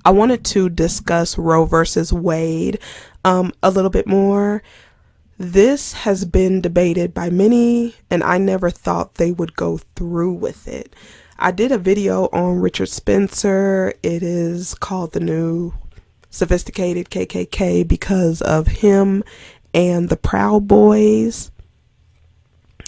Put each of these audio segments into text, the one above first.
I wanted to discuss Roe versus Wade a little bit more. This has been debated by many, and I never thought they would go through with it. I did a video on Richard Spencer. It is called The New Sophisticated KKK because of him and the Proud Boys.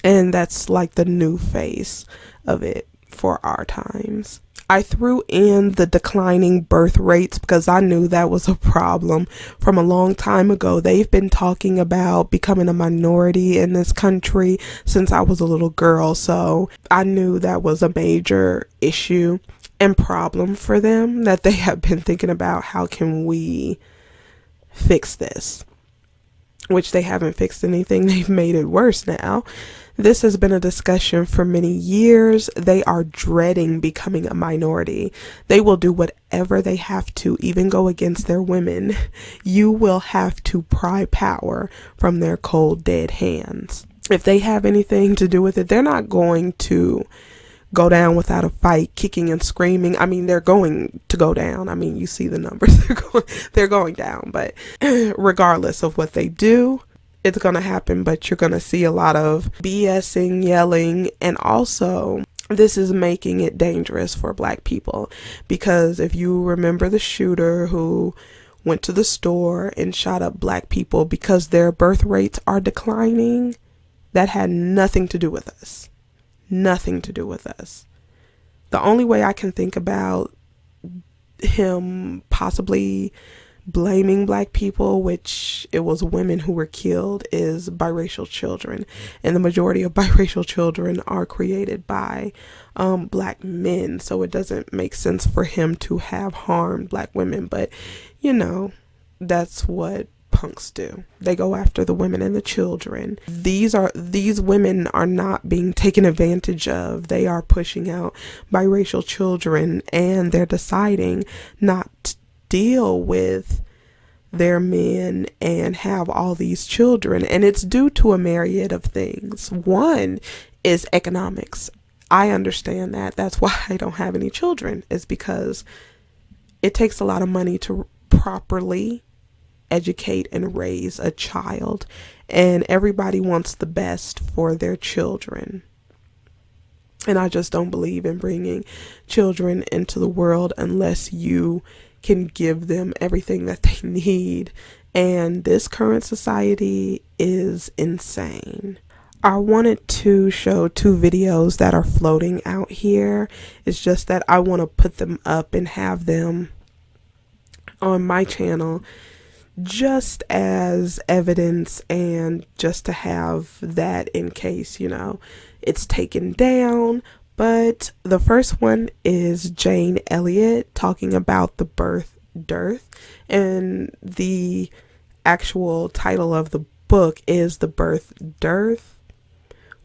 And that's like the new face of it for our times. I threw in the declining birth rates because I knew that was a problem from a long time ago. They've been talking about becoming a minority in this country since I was a little girl. So I knew that was a major issue and problem for them, that they have been thinking about how can we fix this, which they haven't fixed anything. They've made it worse now. This has been a discussion for many years. They are dreading becoming a minority. They will do whatever they have to, even go against their women. You will have to pry power from their cold, dead hands. If they have anything to do with it, they're not going to go down without a fight, kicking and screaming. I mean, they're going to go down. I mean, you see the numbers. They're going down. But regardless of what they do, it's going to happen. But you're going to see a lot of BSing, yelling, and also this is making it dangerous for Black people, because if you remember the shooter who went to the store and shot up Black people because their birth rates are declining, that had nothing to do with us. Nothing to do with us. The only way I can think about him possibly blaming Black people, which it was women who were killed, is biracial children. And the majority of biracial children are created by Black men. So it doesn't make sense for him to have harmed Black women. But, you know, that's what punks do. They go after the women and the children. These women are not being taken advantage of. They are pushing out biracial children, and they're deciding not to deal with their men and have all these children. And it's due to a myriad of things. One is economics. I understand that. That's why I don't have any children, is because it takes a lot of money to properly educate and raise a child, and everybody wants the best for their children. And I just don't believe in bringing children into the world unless you can give them everything that they need. And this current society is insane. I wanted to show two videos that are floating out here. It's just that I want to put them up and have them on my channel just as evidence, and just to have that in case, you know, it's taken down. But the first one is Jane Elliott talking about the birth dearth, and the actual title of the book is The Birth Dearth: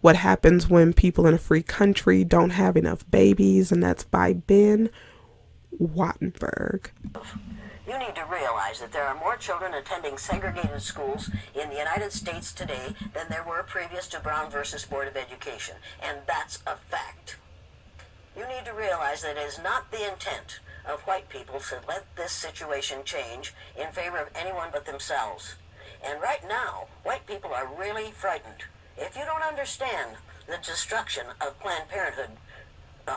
What Happens When People in a Free Country Don't Have Enough Babies, and that's by Ben Wattenberg. You need to realize that there are more children attending segregated schools in the United States today than there were previous to Brown versus Board of Education, and that's a fact. You need to realize that it is not the intent of white people to let this situation change in favor of anyone but themselves. And right now, white people are really frightened. If you don't understand the destruction of Planned Parenthood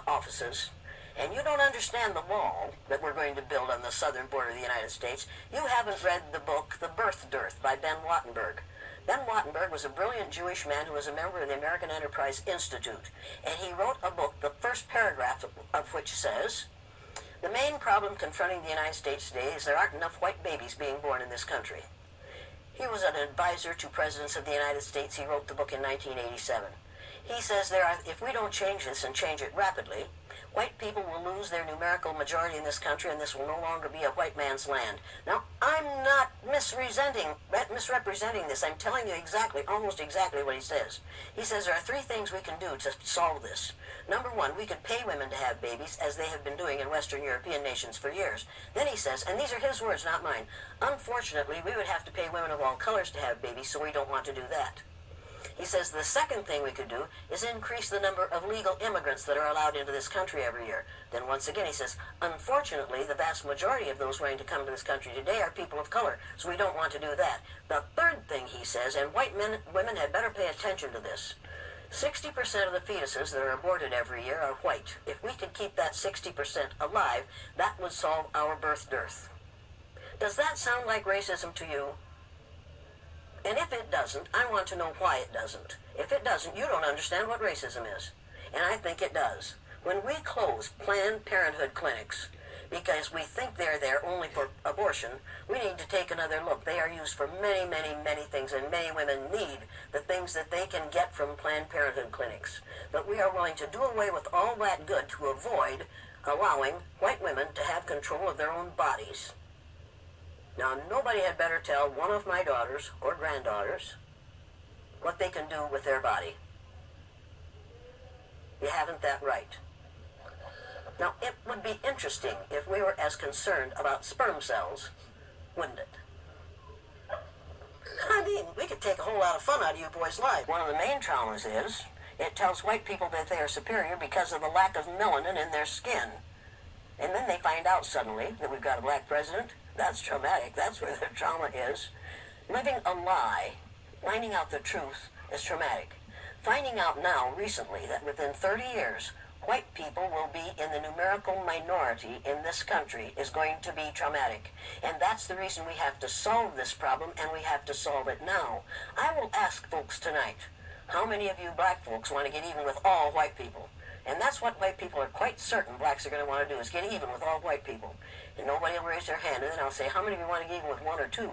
offices, and you don't understand the wall that we're going to build on the southern border of the United States, you haven't read the book The Birth Dearth by Ben Wattenberg. Ben Wattenberg was a brilliant Jewish man who was a member of the American Enterprise Institute, and he wrote a book, the first paragraph of which says, "The main problem confronting the United States today is there aren't enough white babies being born in this country." He was an advisor to presidents of the United States. He wrote the book in 1987. He says if we don't change this and change it rapidly, White people will lose their numerical majority in this country, and this will no longer be a white man's land. Now, I'm not misrepresenting this. I'm telling you exactly, almost exactly what he says. He says there are three things we can do to solve this. Number one, we could pay women to have babies, as they have been doing in Western European nations for years. Then he says, and these are his words, not mine, unfortunately, we would have to pay women of all colors to have babies, so we don't want to do that. He says the second thing we could do is increase the number of legal immigrants that are allowed into this country every year. Then once again he says, unfortunately, the vast majority of those wanting to come to this country today are people of color, so we don't want to do that. The third thing he says, and women had better pay attention to this, 60% of the fetuses that are aborted every year are white. If we could keep that 60% alive, that would solve our birth dearth. Does that sound like racism to you? And if it doesn't, I want to know why it doesn't. If it doesn't, you don't understand what racism is. And I think it does. When we close Planned Parenthood clinics because we think they're there only for abortion, we need to take another look. They are used for many, many, many things, and many women need the things that they can get from Planned Parenthood clinics. But we are willing to do away with all that good to avoid allowing white women to have control of their own bodies. Now, nobody had better tell one of my daughters or granddaughters what they can do with their body. You haven't that right. Now, it would be interesting if we were as concerned about sperm cells, wouldn't it? I mean, we could take a whole lot of fun out of you boys' lives. One of the main traumas is it tells white people that they are superior because of the lack of melanin in their skin. And then they find out suddenly that we've got a black president. That's traumatic. That's where their trauma is. Living a lie, finding out the truth, is traumatic. Finding out now, recently, that within 30 years, white people will be in the numerical minority in this country is going to be traumatic. And that's the reason we have to solve this problem, and we have to solve it now. I will ask folks tonight, how many of you black folks want to get even with all white people? And that's what white people are quite certain blacks are going to want to do, is get even with all white people. And nobody will raise their hand, and then I'll say, how many of you want to get even with one or two?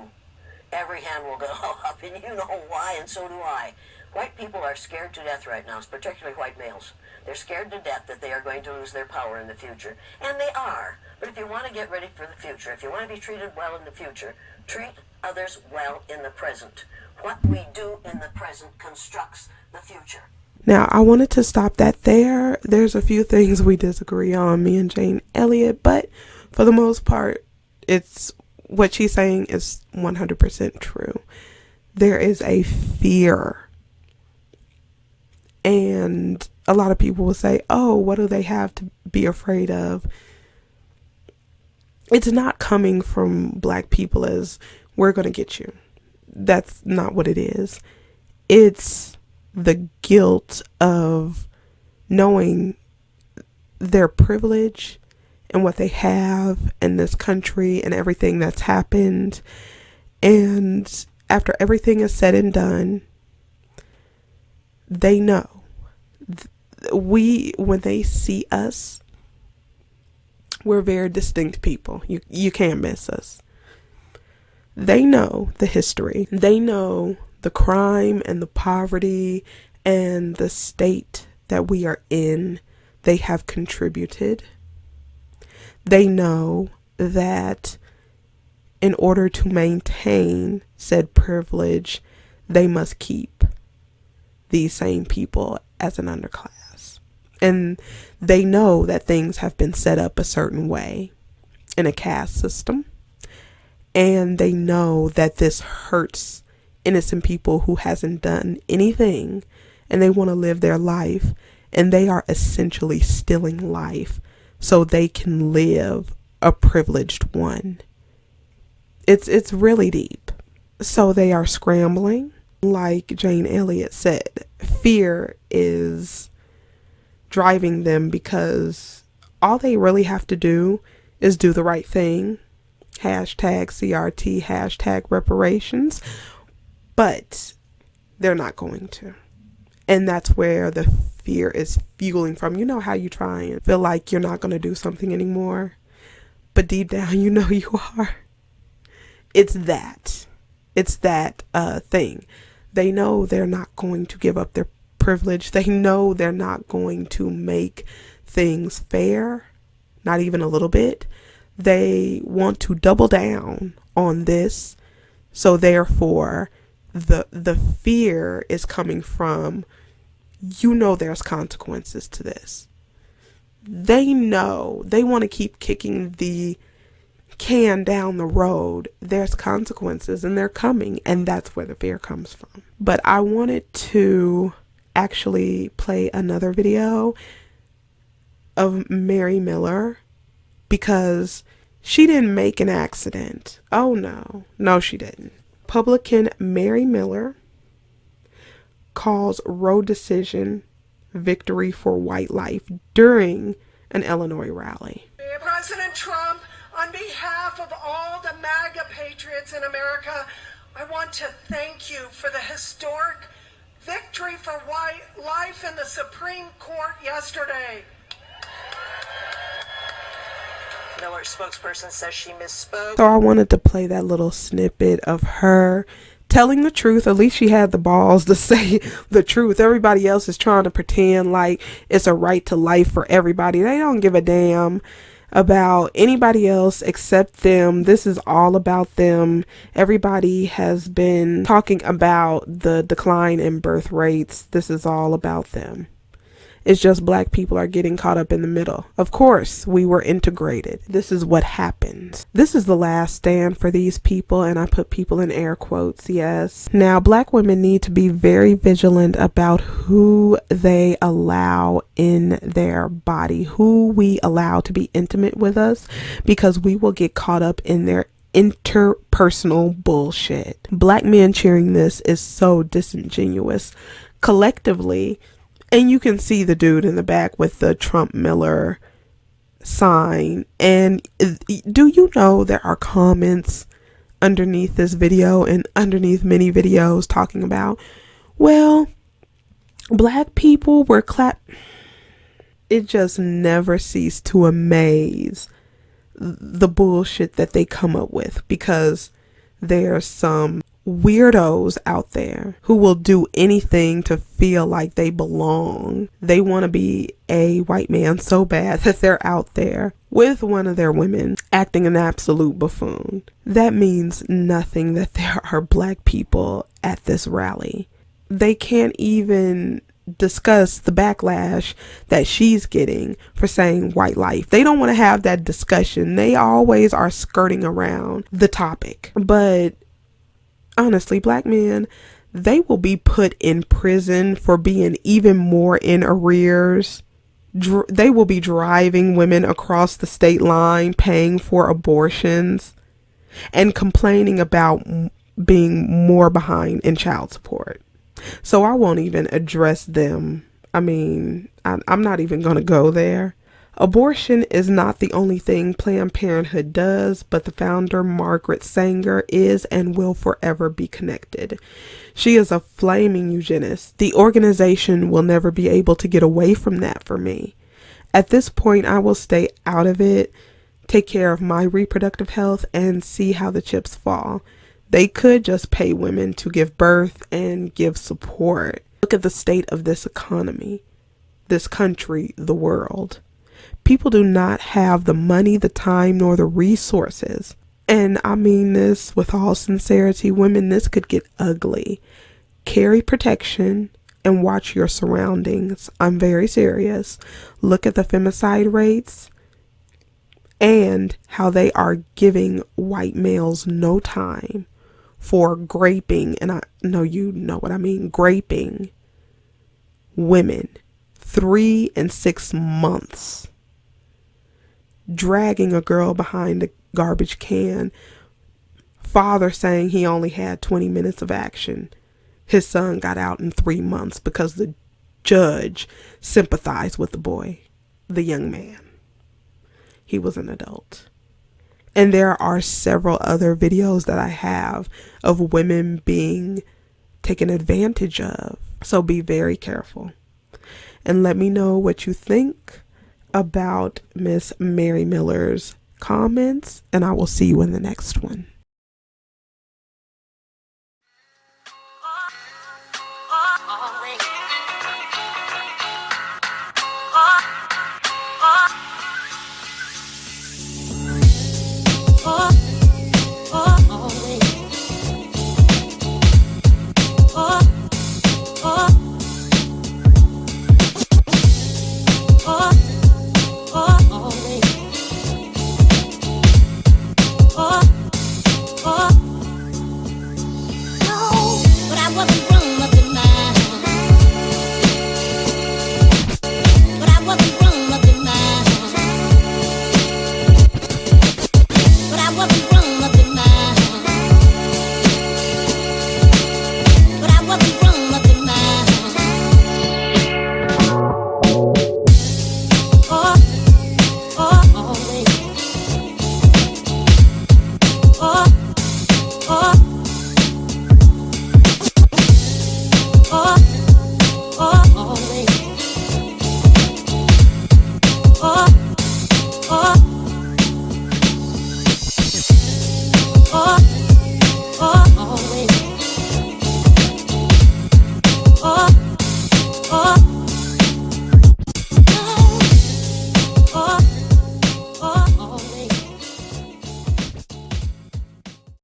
Every hand will go up, and you know why, and so do I. White people are scared to death right now, particularly white males. They're scared to death that they are going to lose their power in the future. And they are. But if you want to get ready for the future, if you want to be treated well in the future, treat others well in the present. What we do in the present constructs the future. Now, I wanted to stop that there. There's a few things we disagree on, me and Jane Elliott, but for the most part, it's what she's saying is 100% true. There is a fear. And a lot of people will say, oh, what do they have to be afraid of? It's not coming from black people as, we're going to get you. That's not what it is. It's the guilt of knowing their privilege and what they have in this country and everything that's happened. And after everything is said and done, they know. When they see us, we're very distinct people. You can't miss us. They know the history. They know the crime and the poverty and the state that we are in. They have contributed. They know that in order to maintain said privilege, they must keep these same people as an underclass. And they know that things have been set up a certain way in a caste system. And they know that this hurts innocent people who hasn't done anything, and they want to live their life, and they are essentially stealing life so they can live a privileged one. It's really deep. So they are scrambling. Like Jane Elliott said, fear is driving them because all they really have to do is do the right thing. Hashtag CRT, hashtag reparations. But they're not going to. And that's where the fear is fueling from. You know how you try and feel like you're not going to do something anymore, but deep down you know you are. It's that thing. They know they're not going to give up their privilege. They know they're not going to make things fair, not even a little bit. They want to double down on this. So therefore, the fear is coming from, there's consequences to this. They know they want to keep kicking the can down the road. There's consequences and they're coming, and that's where the fear comes from. But I wanted to actually play another video of Mary Miller because she didn't make an accident. Oh no, she didn't. Republican Mary Miller calls Roe decision victory for white life during an Illinois rally. President Trump, on behalf of all the MAGA patriots in America, I want to thank you for the historic victory for white life in the Supreme Court yesterday. Miller's spokesperson says she misspoke. So I wanted to play that little snippet of her telling the truth. At least she had the balls to say the truth. Everybody else is trying to pretend like it's a right to life for everybody. They don't give a damn about anybody else except them. This is all about them. Everybody has been talking about the decline in birth rates. This is all about them. It's just black people are getting caught up in the middle. Of course, we were integrated. This is what happens. This is the last stand for these people, and I put people in air quotes, yes. Now, black women need to be very vigilant about who they allow in their body, who we allow to be intimate with us, because we will get caught up in their interpersonal bullshit. Black men cheering this is so disingenuous. Collectively, and you can see the dude in the back with the Trump Miller sign. And do you know there are comments underneath this video and underneath many videos talking about, well, black people were It just never ceased to amaze the bullshit that they come up with, because there's some weirdos out there who will do anything to feel like they belong. They want to be a white man so bad that they're out there with one of their women acting an absolute buffoon. That means nothing that there are black people at this rally. They can't even discuss the backlash that she's getting for saying white life. They don't want to have that discussion. They always are skirting around the topic. But honestly, black men, they will be put in prison for being even more in arrears. They will be driving women across the state line, paying for abortions, and complaining about being more behind in child support. So I won't even address them. I mean, I'm not even going to go there. Abortion is not the only thing Planned Parenthood does, but the founder, Margaret Sanger, is and will forever be connected. She is a flaming eugenist. The organization will never be able to get away from that for me. At this point, I will stay out of it, take care of my reproductive health, and see how the chips fall. They could just pay women to give birth and give support. Look at the state of this economy, this country, the world. People do not have the money, the time, nor the resources. And I mean this with all sincerity. Women, this could get ugly. Carry protection and watch your surroundings. I'm very serious. Look at the femicide rates and how they are giving white males no time for graping. And I know you know what I mean. Graping women 3 and 6 months. Dragging a girl behind a garbage can. Father saying he only had 20 minutes of action. His son got out in 3 months because the judge sympathized with the boy, the young man. He was an adult. And there are several other videos that I have of women being taken advantage of. So be very careful. And let me know what you think about Miss Mary Miller's comments, and I will see you in the next one.